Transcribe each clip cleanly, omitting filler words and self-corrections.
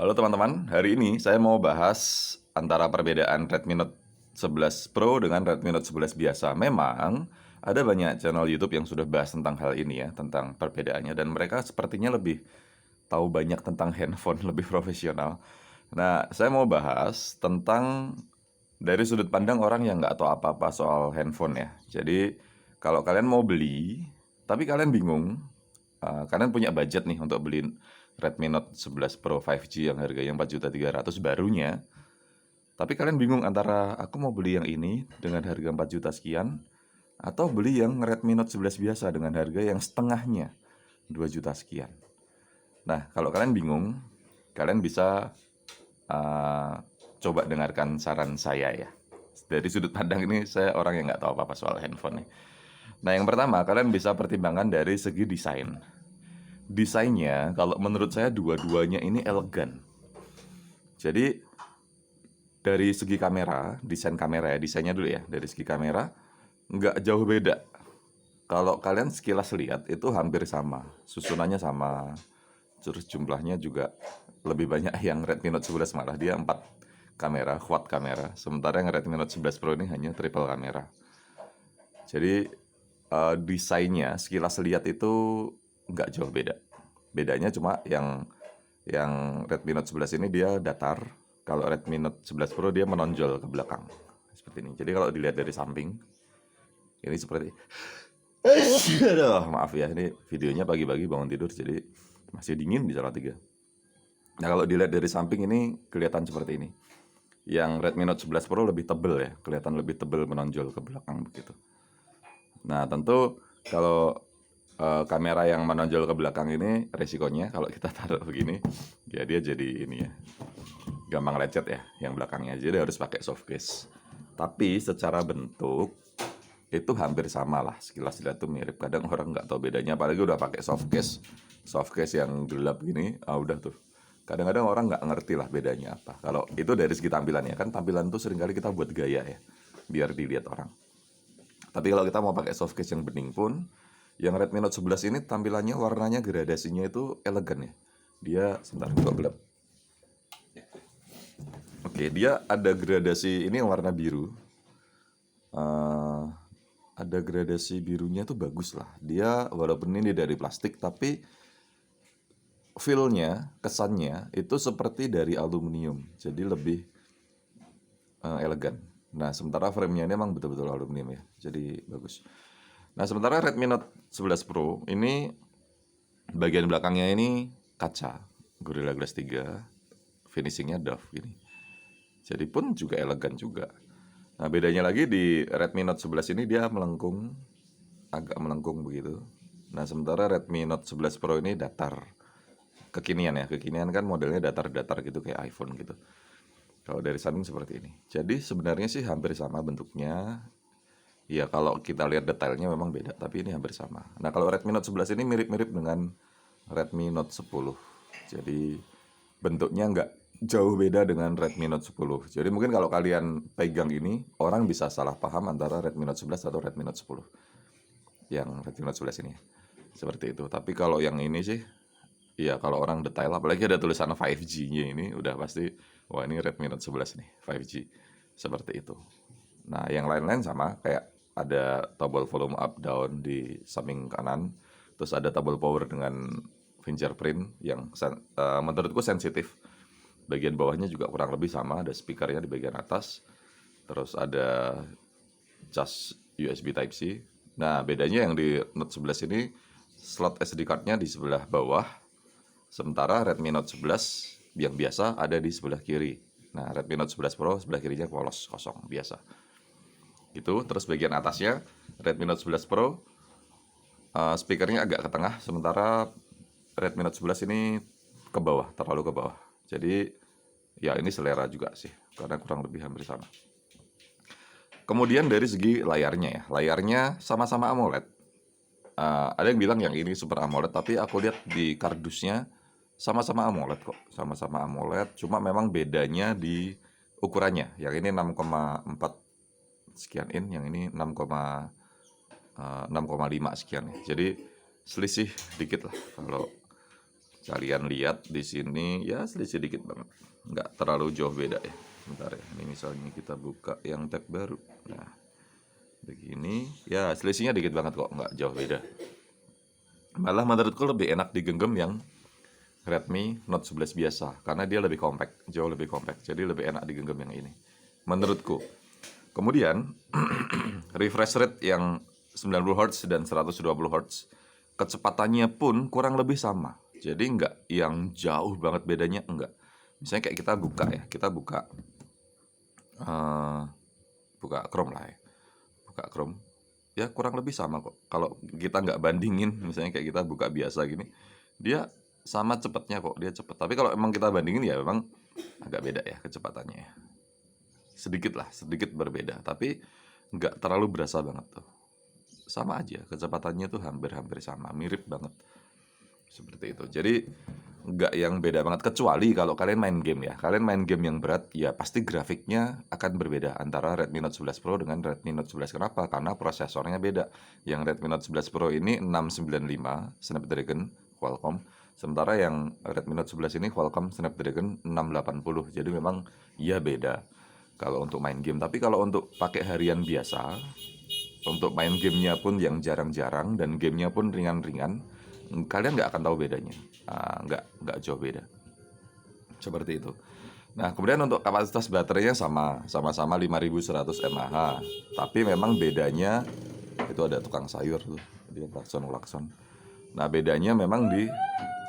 Halo teman-teman, hari ini saya mau bahas antara perbedaan Redmi Note 11 Pro dengan Redmi Note 11 biasa. Memang ada banyak channel YouTube yang sudah bahas tentang hal ini ya, tentang perbedaannya, dan mereka sepertinya lebih tahu banyak tentang handphone, lebih profesional. Nah, saya mau bahas tentang dari sudut pandang orang yang nggak tahu apa-apa soal handphone ya. Jadi, kalau kalian mau beli, tapi kalian bingung, kalian punya budget nih untuk beli Redmi Note 11 Pro 5G yang harganya 4.300.000 barunya, tapi kalian bingung antara aku mau beli yang ini dengan harga 4 juta sekian atau beli yang Redmi Note 11 biasa dengan harga yang setengahnya 2 juta sekian. Nah, kalau kalian bingung, kalian bisa uh, coba dengarkan saran saya ya. Dari sudut pandang ini, saya orang yang nggak tahu apa-apa soal handphone nih. Nah, yang pertama, kalian bisa pertimbangkan dari segi desain. Desainnya, kalau menurut saya dua-duanya ini elegan. Jadi, dari segi kamera, desain kamera ya, desainnya dulu ya, dari segi kamera, nggak jauh beda. Kalau kalian sekilas lihat, itu hampir sama. Susunannya sama, terus jumlahnya juga lebih banyak yang Redmi Note 11, malah dia 4 kamera, quad kamera. Sementara yang Redmi Note 11 Pro ini hanya triple kamera. Jadi desainnya sekilas lihat itu nggak jauh beda. Bedanya cuma yang Redmi Note 11 ini dia datar. Kalau Redmi Note 11 Pro dia menonjol ke belakang. Seperti ini. Jadi kalau dilihat dari samping, ini seperti aduh, maaf ya, ini videonya pagi-pagi bangun tidur jadi masih dingin di Salatiga. Nah, kalau dilihat dari samping ini kelihatan seperti ini. Yang Redmi Note 11 Pro lebih tebel ya, kelihatan lebih tebel menonjol ke belakang begitu. Nah, tentu kalau kamera yang menonjol ke belakang ini resikonya kalau kita taruh begini, ya dia jadi ini ya, gampang lecet ya yang belakangnya. Jadi harus pakai soft case. Tapi secara bentuk itu hampir sama lah, sekilas lihat tuh mirip. Kadang orang nggak tahu bedanya, apalagi udah pakai soft case yang gelap gini, udah tuh. Kadang-kadang orang nggak ngerti lah bedanya apa. Kalau itu dari segi tampilannya, kan tampilan tuh seringkali kita buat gaya ya, biar dilihat orang. Tapi kalau kita mau pakai soft case yang bening pun, yang Redmi Note 11 ini tampilannya, warnanya, gradasinya itu elegan ya. Dia, sebentar, kok gelap. Oke, dia ada gradasi, ini yang warna biru. Eh, ada gradasi birunya tuh bagus lah. Dia walaupun ini dari plastik, tapi feel-nya, kesannya itu seperti dari aluminium. Jadi lebih elegan. Nah, sementara frame-nya ini emang betul-betul aluminium ya. Jadi bagus. Nah, sementara Redmi Note 11 Pro ini bagian belakangnya ini kaca Gorilla Glass 3, finishingnya doff gini. Jadi pun juga elegan juga. Nah, bedanya lagi di Redmi Note 11 ini dia melengkung, agak melengkung begitu. Nah, sementara Redmi Note 11 Pro ini datar. Kekinian ya, kekinian kan modelnya datar-datar gitu kayak iPhone gitu. Kalau dari samping seperti ini. Jadi sebenarnya sih hampir sama bentuknya. Ya kalau kita lihat detailnya memang beda, tapi ini hampir sama. Nah, kalau Redmi Note 11 ini mirip-mirip dengan Redmi Note 10. Jadi bentuknya nggak jauh beda dengan Redmi Note 10. Jadi mungkin kalau kalian pegang ini, orang bisa salah paham antara Redmi Note 11 atau Redmi Note 10. Yang Redmi Note 11 ini. Seperti itu. Tapi kalau yang ini sih, iya kalau orang detail, apalagi ada tulisan 5G-nya ini, udah pasti, wah ini Redmi Note 11 nih, 5G. Seperti itu. Nah, yang lain-lain sama, kayak ada tombol volume up down di samping kanan, terus ada tombol power dengan fingerprint yang menurutku sensitif. Bagian bawahnya juga kurang lebih sama, ada speakernya di bagian atas, terus ada cas USB Type C. Nah, bedanya yang di Note 11 ini slot SD card-nya di sebelah bawah, sementara Redmi Note 11 yang biasa ada di sebelah kiri. Nah, Redmi Note 11 Pro sebelah kirinya polos, kosong, biasa. Itu, terus bagian atasnya Redmi Note 11 Pro speakernya agak ke tengah, sementara Redmi Note 11 ini ke bawah, terlalu ke bawah. Jadi ya ini selera juga sih, karena kurang lebih hampir sama. Kemudian dari segi layarnya ya, layarnya sama-sama AMOLED. Ada yang bilang yang ini Super AMOLED, tapi aku lihat di kardusnya sama-sama AMOLED kok, sama-sama AMOLED. Cuma memang bedanya di ukurannya. Yang ini 6,4 sekian in, yang ini 6,5 sekian ya. Jadi selisih dikit lah kalau Kalian lihat di sini ya selisih dikit banget, nggak terlalu jauh beda ya. Bentar ya, ini misalnya kita buka yang tab baru. Nah, begini ya selisihnya dikit banget kok, nggak jauh beda. Malah menurutku lebih enak digenggam yang Redmi Note 11 biasa karena dia lebih compact, jauh lebih compact. Jadi lebih enak digenggam yang ini menurutku. Kemudian refresh rate yang 90 Hz dan 120 Hz, kecepatannya pun kurang lebih sama. Jadi nggak yang jauh banget bedanya, enggak. Misalnya kayak kita buka ya, kita buka buka Chrome lah ya. Buka Chrome, ya kurang lebih sama kok. Kalau kita nggak bandingin, misalnya kayak kita buka biasa gini, dia sama cepatnya kok, dia cepet. Tapi kalau emang kita bandingin ya memang agak beda ya kecepatannya ya. Sedikit lah, sedikit berbeda, tapi nggak terlalu berasa banget tuh. Sama aja, kecepatannya tuh hampir-hampir sama, mirip banget. Seperti itu. Jadi nggak yang beda banget, kecuali kalau kalian main game ya. Kalian main game yang berat, ya pasti grafiknya akan berbeda antara Redmi Note 11 Pro dengan Redmi Note 11. Kenapa? Karena prosesornya beda. Yang Redmi Note 11 Pro ini 695 Snapdragon Qualcomm, sementara yang Redmi Note 11 ini Qualcomm Snapdragon 680. Jadi memang ya beda kalau untuk main game. Tapi kalau untuk pakai harian biasa, untuk main gamenya pun yang jarang-jarang dan gamenya pun ringan-ringan, kalian nggak akan tahu bedanya. Nggak jauh beda. Seperti itu. Nah, kemudian untuk kapasitas baterainya sama-sama 5100 mAh. Tapi memang bedanya itu ada tukang sayur tuh, dia klakson. Nah, bedanya memang di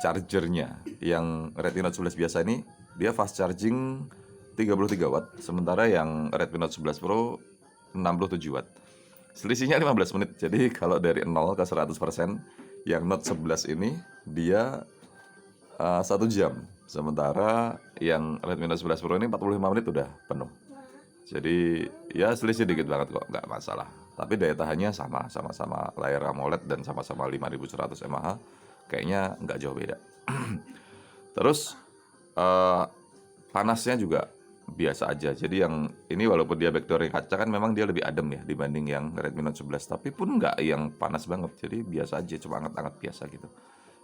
chargernya. Yang Redmi Note 11 biasa ini dia fast charging 33 watt, sementara yang Redmi Note 11 Pro 67 watt. Selisihnya 15 menit. Jadi kalau dari 0 ke 100%, yang Note 11 ini dia 1 jam. Sementara yang Redmi Note 11 Pro ini 45 menit udah penuh. Jadi ya selisih dikit banget kok, nggak masalah. Tapi daya tahannya sama-sama layar AMOLED dan sama-sama 5100 mAh. Kayaknya nggak jauh beda. Terus panasnya juga biasa aja. Jadi yang ini walaupun dia backdoor kaca kan memang dia lebih adem ya dibanding yang Redmi Note 11. Tapi pun nggak yang panas banget. Jadi biasa aja, cuma hangat-hangat biasa gitu.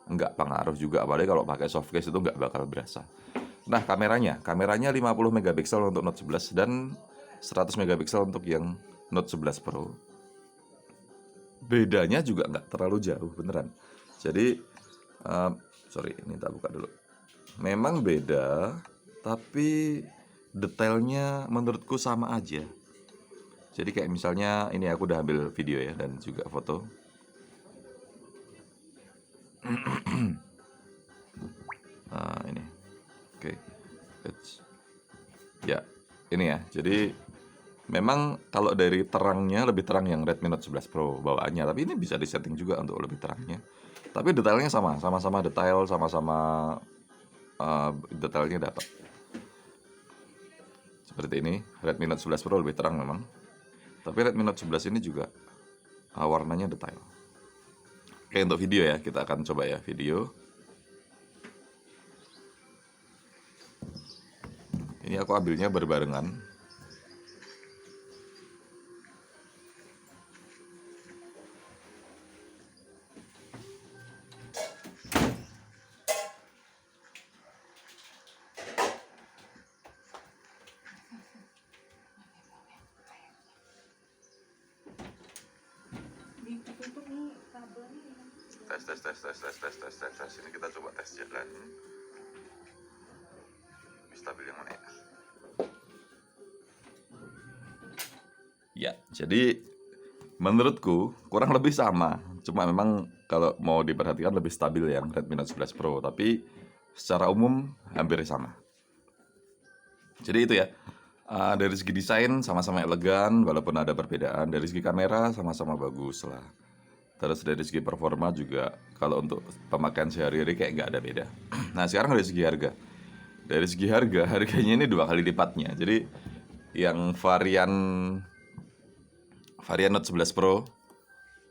Nggak pengaruh juga, apalagi kalau pakai soft case itu nggak bakal berasa. Nah, kameranya 50 megapiksel untuk Note 11 dan 100 megapiksel untuk yang Note 11 Pro. Bedanya juga nggak terlalu jauh beneran. Jadi sorry, ini tak buka dulu. Memang beda, tapi detailnya menurutku sama aja. Jadi kayak misalnya ini aku udah ambil video ya dan juga foto. Nah, ini. Oke. Ya, ini ya. Jadi memang kalau dari terangnya lebih terang yang Redmi Note 11 Pro bawaannya, tapi ini bisa disetting juga untuk lebih terangnya. Tapi detailnya sama-sama detail, sama-sama detailnya dapat. Seperti ini, Redmi Note 11 Pro lebih terang memang. Tapi Redmi Note 11 ini juga warnanya detail. Oke, untuk video ya, kita akan coba ya video. Ini aku ambilnya berbarengan. Tes. Ini kita coba tes jalan. Stabil yang mana ya? Ya, jadi menurutku kurang lebih sama. Cuma memang kalau mau diperhatikan lebih stabil yang Redmi Note 11 Pro. Tapi secara umum hampir sama. Jadi itu ya. Dari segi desain sama-sama elegan, walaupun ada perbedaan. Dari segi kamera sama-sama bagus lah. Terus dari segi performa juga kalau untuk pemakaian sehari-hari kayak nggak ada beda. Nah, sekarang dari segi harga. Dari segi harga, harganya ini 2 kali lipatnya. Jadi yang varian Note 11 Pro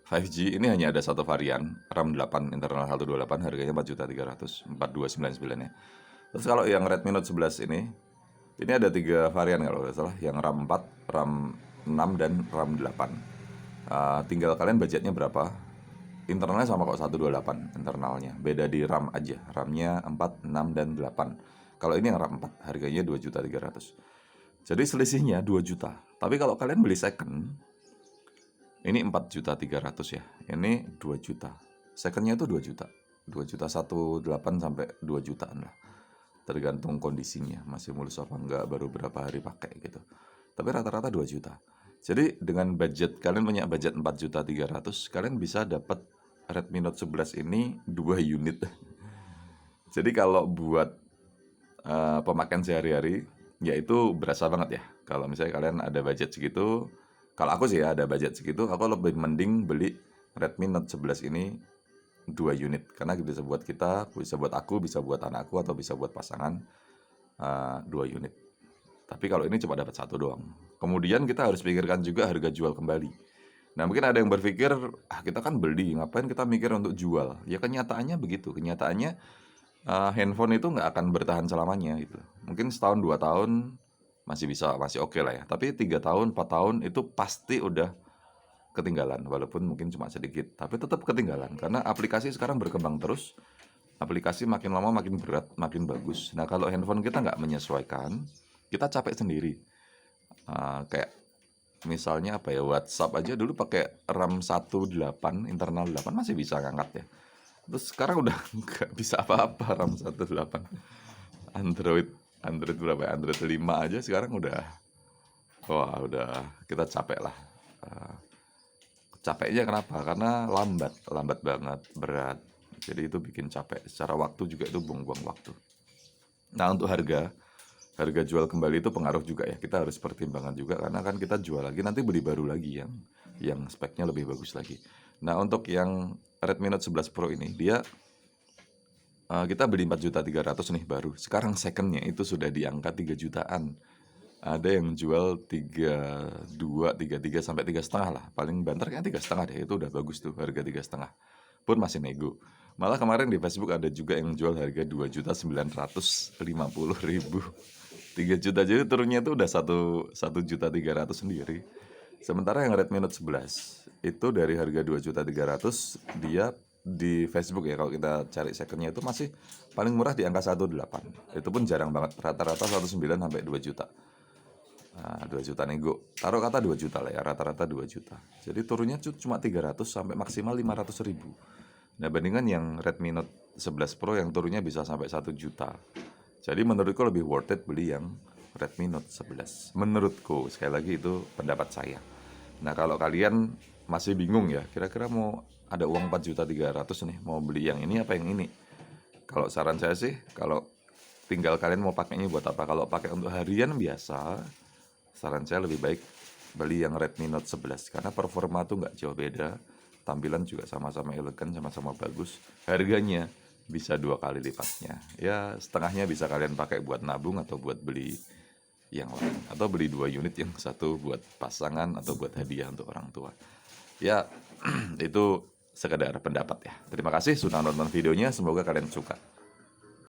5G ini hanya ada satu varian, RAM 8 internal 128, harganya 4.300.000, 4.299 ya. Terus kalau yang Redmi Note 11 ini ada 3 varian kalau nggak salah, yang RAM 4, RAM 6 dan RAM 8. Tinggal kalian budgetnya berapa. internalnya sama kok, 128 internalnya. Beda di RAM aja. RAM-nya 4, 6, dan 8. Kalau ini yang RAM 4, harganya 2.300.000. Jadi selisihnya 2 juta. Tapi kalau kalian beli second, ini 4.300.000 ya. Ini 2 juta. Secondnya itu 2 juta. 2 juta 18 sampai 2 jutaan lah. Tergantung kondisinya, masih mulus apa enggak, baru berapa hari pakai gitu. Tapi rata-rata 2 juta. Jadi dengan budget, kalian punya budget 4.300.000, kalian bisa dapat Redmi Note 11 ini 2 unit. Jadi kalau buat pemakaian sehari-hari, ya itu berasa banget ya. Kalau misalnya kalian ada budget segitu, kalau aku sih ya ada budget segitu, aku lebih mending beli Redmi Note 11 ini 2 unit. Karena bisa buat kita, bisa buat aku, bisa buat anakku, atau bisa buat pasangan 2 unit. Tapi kalau ini cuma dapat 1 doang. Kemudian kita harus pikirkan juga harga jual kembali. Nah mungkin ada yang berpikir, kita kan beli, ngapain kita mikir untuk jual? Ya kenyataannya begitu, kenyataannya handphone itu nggak akan bertahan selamanya gitu. Mungkin setahun 2 tahun masih bisa, masih oke lah ya. Tapi 3 tahun, 4 tahun itu pasti udah ketinggalan, walaupun mungkin cuma sedikit, tapi tetap ketinggalan karena aplikasi sekarang berkembang terus. Aplikasi makin lama makin berat, makin bagus. Nah kalau handphone kita nggak menyesuaikan, kita capek sendiri. Kayak misalnya apa ya, WhatsApp aja dulu pakai RAM 18, internal 8 masih bisa ngangkat ya. Terus sekarang udah nggak bisa apa-apa RAM 18. Android berapa ya? Android 5 aja sekarang udah, wah udah kita capek lah. Capeknya kenapa? Karena lambat banget, berat. Jadi itu bikin capek. Secara waktu juga itu buang-buang waktu. Nah untuk harga jual kembali itu pengaruh juga ya. Kita harus pertimbangkan juga karena kan kita jual lagi, nanti beli baru lagi yang speknya lebih bagus lagi. Nah untuk yang Redmi Note 11 Pro ini, dia kita beli 4.300.000 nih baru. Sekarang secondnya itu sudah di angka 3 jutaan. Ada yang jual 32, 33 sampai 3,5 lah. Paling banter kan 3,5 deh. Itu udah bagus tuh, harga 3,5. Pun masih nego. Malah kemarin di Facebook ada juga yang jual harga 2.950.000. 3 juta, jadi turunnya itu udah 1.300.000 sendiri. Sementara yang Redmi Note 11 itu dari harga 2.300.000, dia di Facebook ya, kalau kita cari secondnya itu masih paling murah di angka 1.8. Itu pun jarang banget, rata-rata 1.9 sampai 2 juta. 2 juta nego, taruh kata 2 juta lah ya, rata-rata 2 juta. Jadi turunnya cuma 300 sampai maksimal 500.000. Nah bandingkan yang Redmi Note 11 Pro yang turunnya bisa sampai 1 juta. Jadi menurutku lebih worth it beli yang Redmi Note 11. Menurutku, sekali lagi itu pendapat saya. Nah kalau kalian masih bingung ya, kira-kira mau ada uang 4.300.000 nih, mau beli yang ini apa yang ini? Kalau saran saya sih, kalau tinggal kalian mau pakainya buat apa. Kalau pakai untuk harian biasa, saran saya lebih baik beli yang Redmi Note 11 karena performa tuh nggak jauh beda, tampilan juga sama-sama elegan, sama-sama bagus, harganya bisa 2 kali lipatnya. Ya setengahnya bisa kalian pakai buat nabung atau buat beli yang lain, atau beli 2 unit, yang satu buat pasangan atau buat hadiah untuk orang tua. Ya itu sekedar pendapat ya. Terima kasih sudah nonton videonya, semoga kalian suka.